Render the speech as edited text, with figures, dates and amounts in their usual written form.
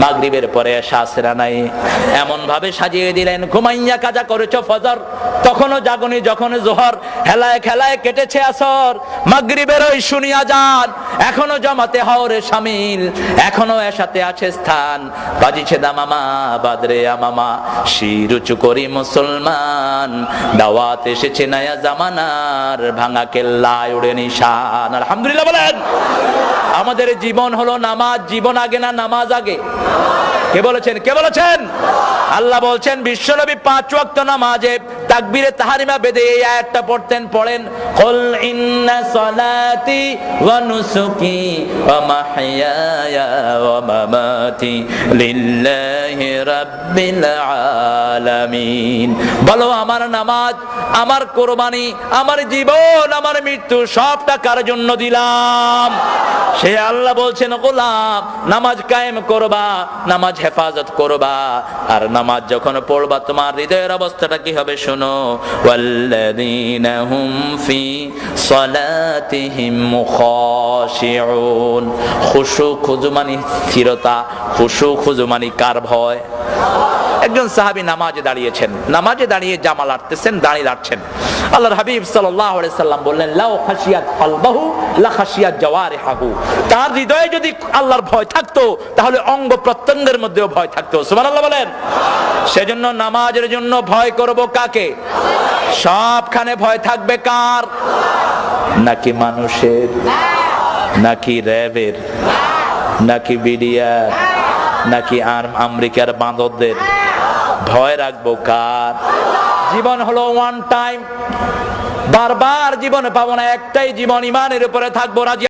মাগরিবের পরে এশা আসরা নাই, এমন ভাবে সাজিয়ে দিলেন ঘুমাইয়া কাজা করেছো ফজর, তখনও জাগনি, যখন জোহর, হেলায় খেলায় কেটেছে আসর, মাগরিবের ওই শুনি আজান, এখনো জামাতে হওরে শামিল, এখনো এশাতে আছে স্থান, বাজিছে দামামা বাদরে আমামা, শির উঁচু করি মুসলমান, দাওয়াত এসেছে নয়া জামানার, ভাঙা কেল্লায় উড়ে নিশান। আলহামদুলিল্লাহ বলেন। আমাদের জীবন হলো নামাজ, জীবন আগে না নামাজ আগে? কে বলেছেন? কে বলেছেন? আল্লাহ বলছেন বিশ্বনবী 5 ওয়াক্ত নামাজে তাকবীরে তাহরিমা বেঁধে এই আয়াতটা পড়তেন, পড়েন কুল ইন্না সলাতি ওয়া নুসুকি ওয়া মাহইয়ায়া ওয়া মামাতি লিল্লাহি রাব্বিল আলামিন। বলো আমার নামাজ, আমার কুরবানি, আমার জীবন, আমার মৃত্যু সবটা কার জন্য দিলাম? সে আল্লাহ বলছেন গোলাম নামাজ কায়েম করবা, নামাজ হেফাজত করবা, আর নামাজ যখন পড়বা তোমার হৃদয়ের অবস্থাটা কি হবে শোনো, ওয়াল্লাযীনা হুম ফি সালাতিহিম খাশিউন। খুশু খুজু মানে স্থিরতা, খুশু খুজু মানে কার ভয়? একজন সাহাবী নামাজে দাঁড়িয়েছেন, নামাজে দাঁড়িয়ে জামা লাড়তেছেন, দাড়ি লাড়ছেন। আল্লাহর হাবিব সাল্লাল্লাহু আলাইহি সাল্লাম বললেন লাউ খাশিয়াত কলবাহু লা খাশিয়াত জাওয়ারিহু। তার হৃদয়ে যদি আল্লাহর ভয় থাকতো তাহলে অঙ্গ প্রত্যঙ্গের মধ্যেও ভয় থাকতো। সুবহানাল্লাহ বলেন। সেজন্য নামাজের জন্য ভয় করব কাকে? সবখানে ভয় থাকবে কার? নাকি মানুষের, নাকি র্যাবের, নাকি বিডিআর, নাকি আমেরিকার বাঁদরদের? ভয় রাখবো কার? জীবন হলো ওয়ান টাইম, বারবার জীবনে পাবো না, একটাই জীবন, ইমানের উপরে থাকবো রাজি।